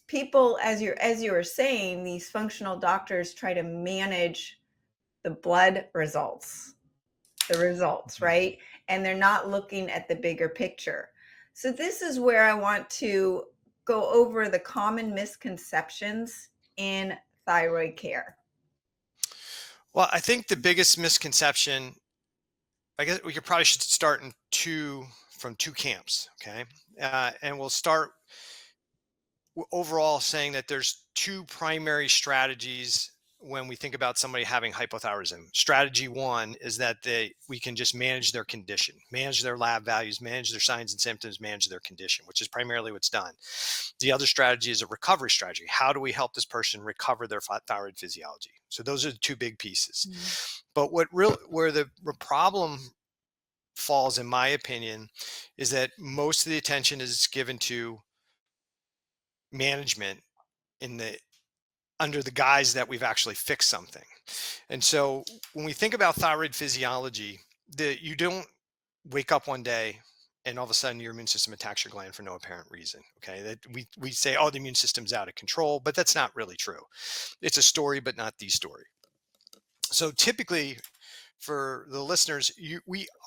people, as you were saying, these functional doctors try to manage the blood results, Mhm. right? And they're not looking at the bigger picture. So this is where I want to go over the common misconceptions in thyroid care. Well, I think the biggest misconception, I guess we could probably should start in from two camps, okay? And we'll start overall saying that there's two primary strategies when we think about somebody having hypothyroidism. Strategy one is that we can just manage their condition, manage their lab values, manage their signs and symptoms, manage their condition, which is primarily what's done. The other strategy is a recovery strategy. How do we help this person recover their thyroid physiology? So those are the two big pieces. Mhm. But where the problem falls, in my opinion, is that most of the attention is given to management in the under the guise that we've actually fixed something. And so when we think about thyroid physiology, you don't wake up one day and all of a sudden your immune system attacks your gland for no apparent reason. Okay. That we say, oh, the immune system's out of control, but that's not really true. It's a story, but not the story. So typically for the listeners,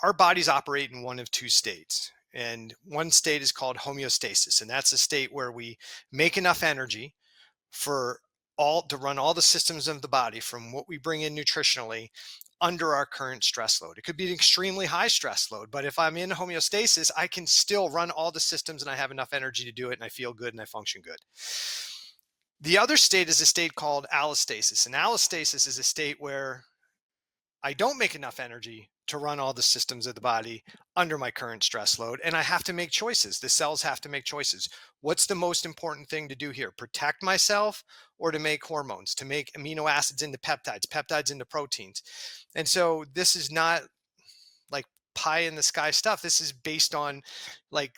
our bodies operate in one of two states. And one state is called homeostasis. And that's a state where we make enough energy for all to run all the systems of the body from what we bring in nutritionally under our current stress load. It could be an extremely high stress load, but if I'm in homeostasis, I can still run all the systems and I have enough energy to do it and I feel good and I function good. The other state is a state called allostasis. And allostasis is a state where I don't make enough energy to run all the systems of the body under my current stress load. And I have to make choices. The cells have to make choices. What's the most important thing to do here? Protect myself or to make hormones, to make amino acids into peptides, peptides into proteins. And so this is not like pie in the sky stuff. This is based on like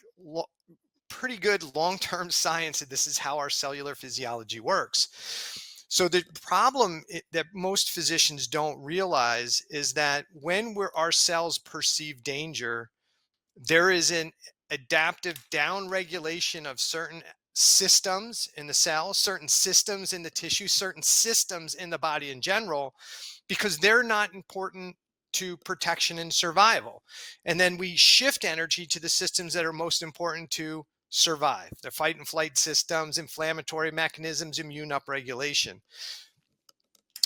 pretty good long-term science, and this is how our cellular physiology works. So the problem that most physicians don't realize is that when our cells perceive danger, there is an adaptive downregulation of certain systems in the cell, certain systems in the tissue, certain systems in the body in general, because they're not important to protection and survival. And then we shift energy to the systems that are most important to survive: the fight and flight systems, inflammatory mechanisms, immune upregulation.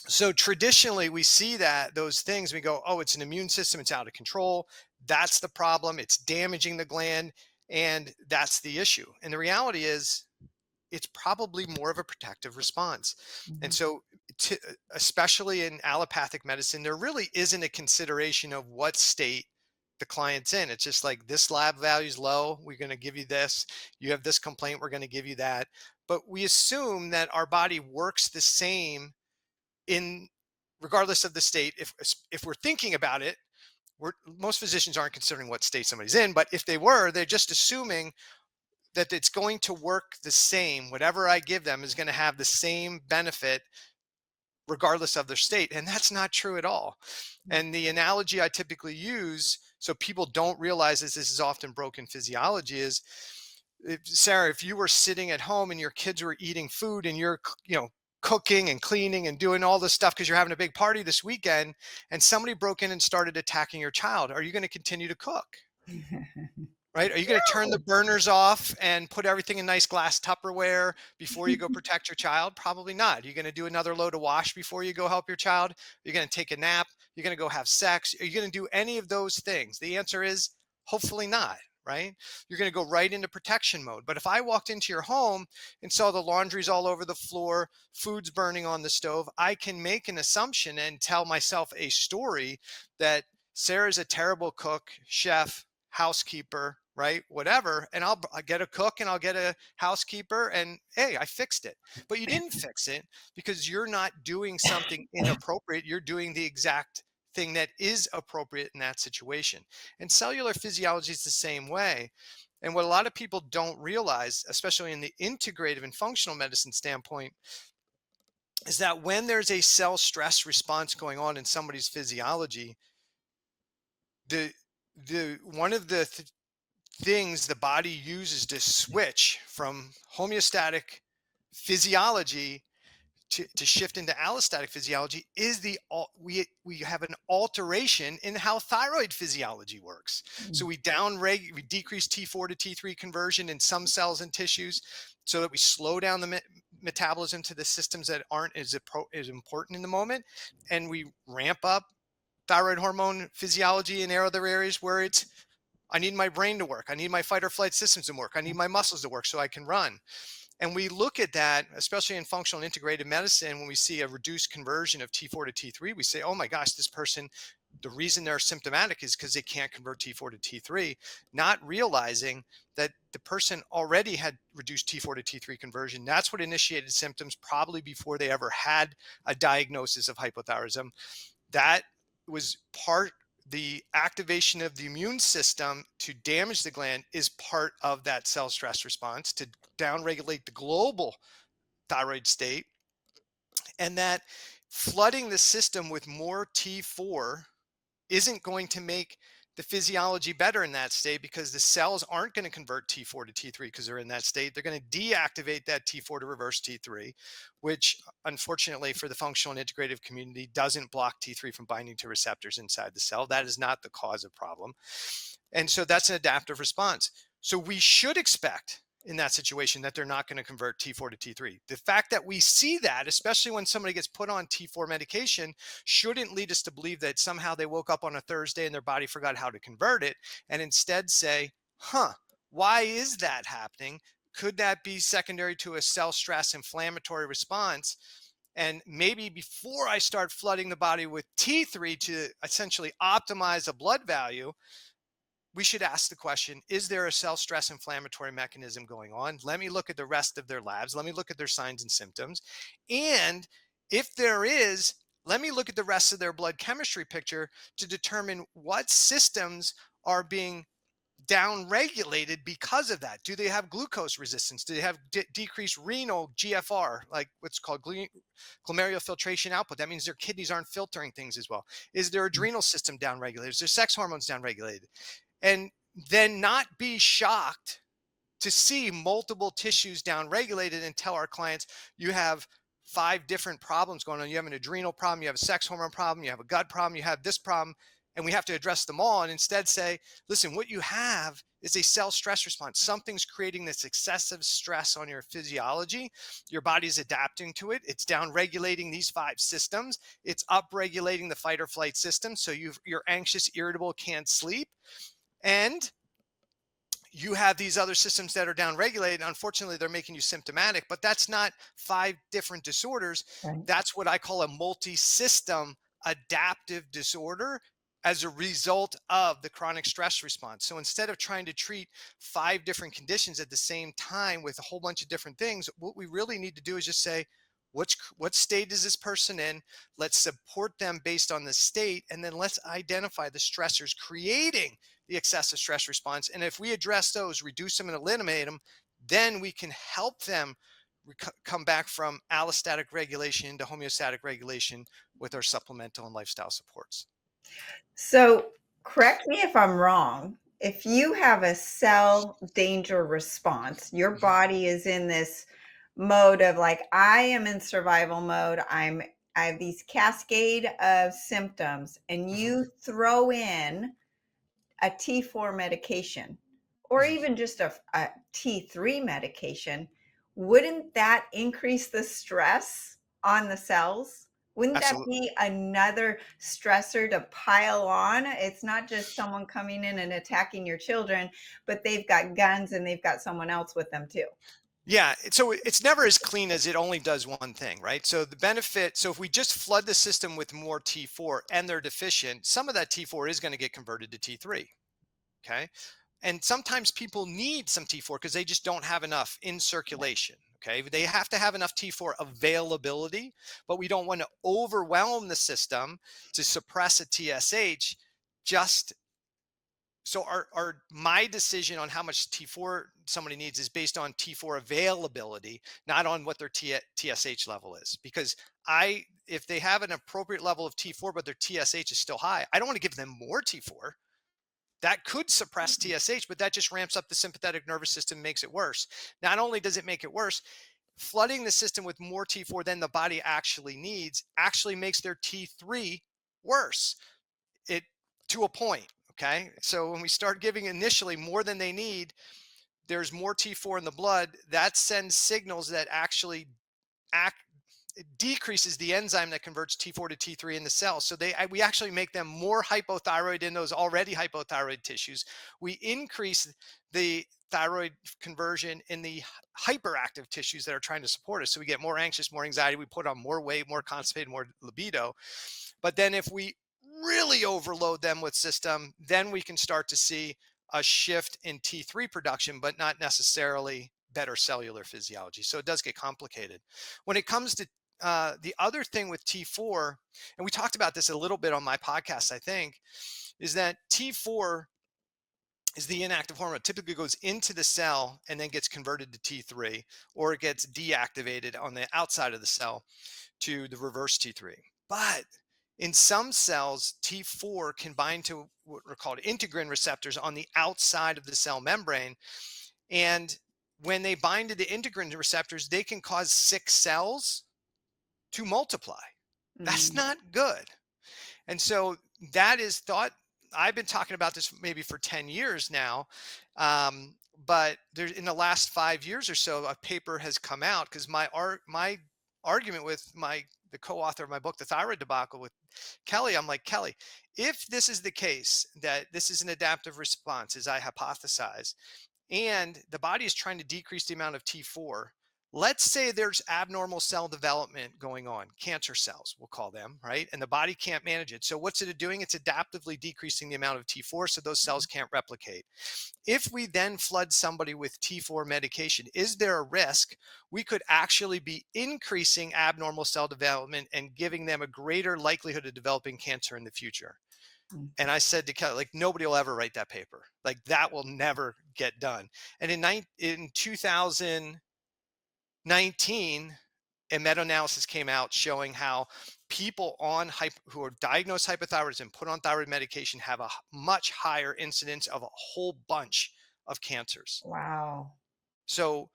So traditionally we see that those things, we go, oh, it's an immune system, it's out of control, that's the problem, it's damaging the gland, and that's the issue. And the reality is it's probably more of a protective response. And Mhm. so especially in allopathic medicine, there really isn't a consideration of what state the client's in. It's just like, this lab value is low, we're going to give you this. You have this complaint, we're going to give you that. But we assume that our body works the same in regardless of the state. If we're thinking about it, most physicians aren't considering what state somebody's in, but if they were, they're just assuming that it's going to work the same. Whatever I give them is going to have the same benefit regardless of their state. And that's not true at all. And the analogy I typically use, so people don't realize this is often broken physiology, is Sarah, if you were sitting at home and your kids were eating food and you're, cooking and cleaning and doing all this stuff because you're having a big party this weekend, and somebody broke in and started attacking your child, are you going to continue to cook? Right? Are you going to turn the No. burners off and put everything in nice glass Tupperware before you go protect your child? Probably not. You're going to do another load of wash before you go help your child. You're going to take a nap. You're going to go have sex. Are you going to do any of those things? The answer is hopefully not. Right? You're going to go right into protection mode. But if I walked into your home and saw the laundry's all over the floor, food's burning on the stove, I can make an assumption and tell myself a story that Sarah's a terrible cook, chef, housekeeper, right? Whatever. And I'll get a cook and I'll get a housekeeper, and hey, I fixed it. But you didn't fix it because you're not doing something inappropriate. You're doing the exact thing that is appropriate in that situation. And cellular physiology is the same way. And what a lot of people don't realize, especially in the integrative and functional medicine standpoint, is that when there's a cell stress response going on in somebody's physiology, the the one of the things the body uses to switch from homeostatic physiology to shift into allostatic physiology is we have an alteration in how thyroid physiology works. So we decrease T4 to T3 conversion in some cells and tissues, so that we slow down the metabolism to the systems that aren't as important in the moment, and we ramp up thyroid hormone physiology in other areas where it's, I need my brain to work, I need my fight or flight systems to work, I need my muscles to work so I can run. And we look at that, especially in functional integrated medicine, when we see a reduced conversion of T4 to T3, we say, oh my gosh, this person, the reason they're symptomatic is because they can't convert T4 to T3, not realizing that the person already had reduced T4 to T3 conversion. That's what initiated symptoms probably before they ever had a diagnosis of hypothyroidism. That was part, the activation of the immune system to damage the gland is part of that cell stress response to downregulate the global thyroid state. And that flooding the system with more T4 isn't going to make the physiology better in that state, because the cells aren't going to convert T4 to T3 because they're in that state. They're going to deactivate that T4 to reverse T3, which unfortunately for the functional and integrative community doesn't block T3 from binding to receptors inside the cell. That is not the cause of problem. And so that's an adaptive response. So we should expect in that situation that they're not going to convert T4 to T3. The fact that we see that, especially when somebody gets put on T4 medication, shouldn't lead us to believe that somehow they woke up on a Thursday and their body forgot how to convert it, and instead say, why is that happening? Could that be secondary to a cell stress inflammatory response? And maybe before I start flooding the body with T3 to essentially optimize a blood value, we should ask the question, is there a cell stress inflammatory mechanism going on? Let me look at the rest of their labs. Let me look at their signs and symptoms. And if there is, let me look at the rest of their blood chemistry picture to determine what systems are being down regulated because of that. Do they have glucose resistance? Do they have decreased renal GFR, like what's called glomerular filtration output? That means their kidneys aren't filtering things as well. Is their adrenal system down regulated? Is their sex hormones down regulated? And then not be shocked to see multiple tissues down regulated and tell our clients, you have 5 different problems going on. You have an adrenal problem, you have a sex hormone problem, you have a gut problem, you have this problem, and we have to address them all. And instead say, listen, what you have is a cell stress response. Something's creating this excessive stress on your physiology. Your body's adapting to it. It's down regulating these 5 systems. It's up regulating the fight or flight system. So you're anxious, irritable, can't sleep. And you have these other systems that are down regulated. Unfortunately, they're making you symptomatic, but that's not 5 different disorders. Right. That's what I call a multi-system adaptive disorder as a result of the chronic stress response. So instead of trying to treat 5 different conditions at the same time with a whole bunch of different things, what we really need to do is just say, what state is this person in? Let's support them based on the state, and then let's identify the stressors creating the excessive stress response. And if we address those, reduce them and eliminate them, then we can help them come back from allostatic regulation to homeostatic regulation with our supplemental and lifestyle supports. So, correct me if I'm wrong. If you have a cell danger response, your Mhm. body is in this mode of like, I am in survival mode. I have these cascade of symptoms, and Mhm. you throw in a T4 medication or Mhm. even just a T3 medication, wouldn't that increase the stress on the cells? Wouldn't that Absolutely. be another stressor to pile on? It's not just someone coming in and attacking your children, but they've got guns and they've got someone else with them too. Yeah, so it's never as clean as it only does one thing, right? So the benefit, so if we just flood the system with more T4 and they're deficient, some of that T4 is going to get converted to T3. Okay. And sometimes people need some T4 because they just don't have enough in circulation. Okay. They have to have enough T4 availability, but we don't want to overwhelm the system to suppress a TSH. Just so my decision on how much T4 somebody needs is based on T4 availability, not on what their TSH level is. Because if they have an appropriate level of T4, but their TSH is still high, I don't want to give them more T4. That could suppress TSH, but that just ramps up the sympathetic nervous system, makes it worse. Not only does it make it worse, flooding the system with more T4 than the body actually needs actually makes their T3 worse. It to a point. Okay. So when we start giving initially more than they need, there's more T4 in the blood. That sends signals that actually act it decreases the enzyme that converts T4 to T3 in the cell. So we actually make them more hypothyroid in those already hypothyroid tissues. We increase the thyroid conversion in the hyperactive tissues that are trying to support us. So we get more anxious, more anxiety. We put on more weight, more constipated, more libido. But then if we really overload them with system, then we can start to see a shift in T3 production, but not necessarily better cellular physiology. So it does get complicated. When it comes to the other thing with T4, and we talked about this a little bit on my podcast, I think, is that T4 is the inactive hormone. It typically goes into the cell and then gets converted to T3, or it gets deactivated on the outside of the cell to the reverse T3. But in some cells, T4 can bind to what are called integrin receptors on the outside of the cell membrane. And when they bind to the integrin receptors, they can cause sick cells to multiply. That's Mm. not good. And so that is thought. I've been talking about this maybe for 10 years now. But there's in the last 5 years or so, a paper has come out because my argument with the co-author of my book, The Thyroid Debacle with Kelly, I'm like, Kelly, if this is the case, that this is an adaptive response, as I hypothesize, and the body is trying to decrease the amount of T4. Let's say there's abnormal cell development going on, cancer cells, we'll call them, right? And the body can't manage it. So what's it doing? It's adaptively decreasing the amount of T4 so those cells can't replicate. If we then flood somebody with T4 medication, is there a risk we could actually be increasing abnormal cell development and giving them a greater likelihood of developing cancer in the future? Mm. And I said to Kelly, like, nobody will ever write that paper. Like, that will never get done. And in 2019, a meta-analysis came out showing how people who are diagnosed hypothyroidism and put on thyroid medication have a much higher incidence of a whole bunch of cancers. Wow. So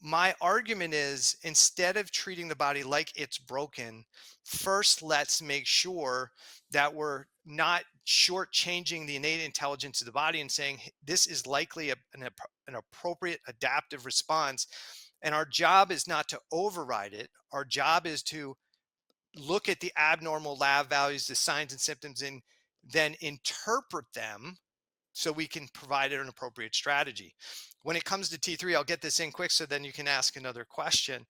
my argument is, instead of treating the body like it's broken, first let's make sure that we're not shortchanging the innate intelligence of the body and saying, "Hey, this is likely an appropriate adaptive response." And our job is not to override it. Our job is to look at the abnormal lab values, the signs and symptoms, and then interpret them so we can provide an appropriate strategy. When it comes to T3, I'll get this in quick so then you can ask another question.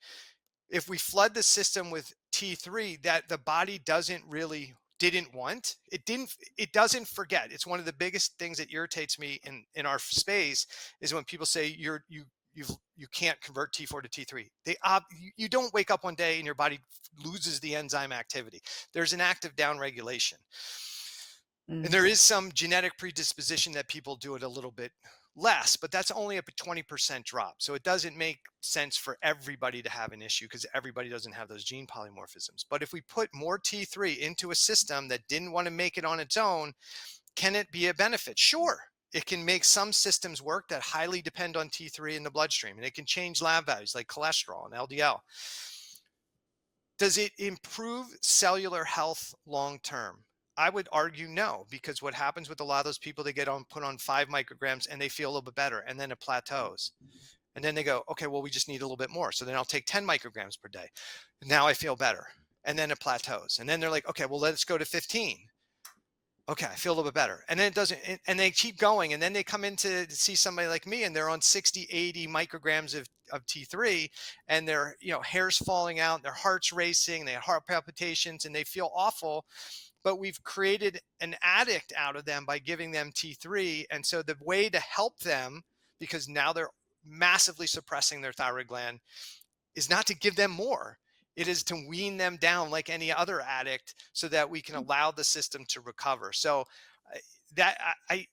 If we flood the system with T3 that the body didn't want, it doesn't forget. It's one of the biggest things that irritates me in our space is when people say you can't convert T4 to T3. You don't wake up one day and your body loses the enzyme activity. There's an active downregulation. And Mm. there is some genetic predisposition that people do it a little bit less, but that's only a 20% drop. So it doesn't make sense for everybody to have an issue because everybody doesn't have those gene polymorphisms. But if we put more T3 into a system that didn't want to make it on its own, can it be a benefit? Sure. It can make some systems work that highly depend on T3 in the bloodstream, and it can change lab values like cholesterol and LDL. Does it improve cellular health long term? I would argue no, because what happens with a lot of those people, they put on 5 micrograms and they feel a little bit better, and then it plateaus. And then they go, okay, well, we just need a little bit more. So then I'll take 10 micrograms per day. Now I feel better. And then it plateaus. And then they're like, okay, well, let's go to 15. Okay, I feel a little bit better. And then it doesn't, and they keep going. And then they come in to see somebody like me and they're on 60, 80 micrograms of T3, and their, hair's falling out, their heart's racing, they have heart palpitations, and they feel awful. But we've created an addict out of them by giving them T3. And so the way to help them, because now they're massively suppressing their thyroid gland, is not to give them more. It is to wean them down like any other addict so that we can allow the system to recover. So that I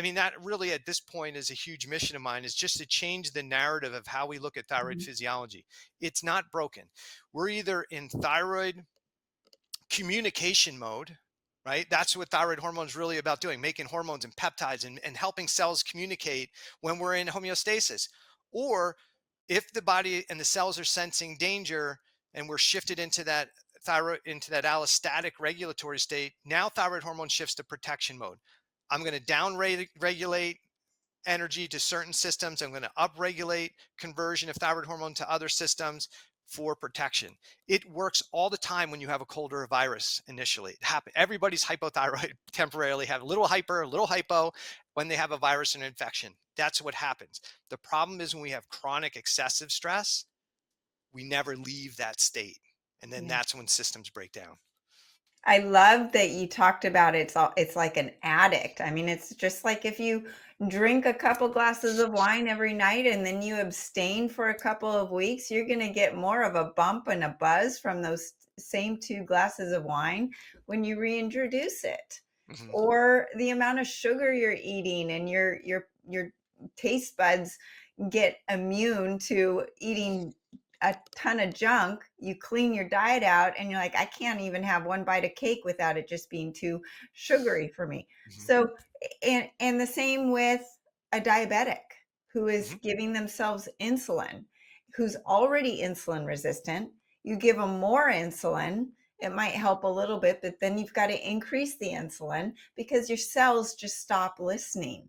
mean, that really at this point is a huge mission of mine, is just to change the narrative of how we look at thyroid Mhm. physiology. It's not broken. We're either in thyroid communication mode, right? That's what thyroid hormone is really about doing, making hormones and peptides and helping cells communicate when we're in homeostasis. Or If the body and the cells are sensing danger and we're shifted into that thyroid, into that allostatic regulatory state, now thyroid hormone shifts to protection mode. I'm going to down regulate energy to certain systems. I'm going to upregulate conversion of thyroid hormone to other systems for protection. It works all the time when you have a cold or a virus initially. It happens. Everybody's hypothyroid temporarily have a little hyper, a little hypo when they have a virus and infection. That's what happens. The problem is when we have chronic excessive stress, we never leave that state. And then Yeah. that's when systems break down. I love that you talked about it's like an addict. I mean, it's just like if you drink a couple glasses of wine every night and then you abstain for a couple of weeks, you're going to get more of a bump and a buzz from those same 2 glasses of wine when you reintroduce it. Hmm. Or the amount of sugar you're eating and your taste buds get immune to eating a ton of junk. You clean your diet out and you're like, I can't even have one bite of cake without it just being too sugary for me. Hmm. So, and the same with a diabetic who is Hmm. giving themselves insulin, who's already insulin resistant. You give them more insulin, it might help a little bit, but then you've got to increase the insulin because your cells just stop listening.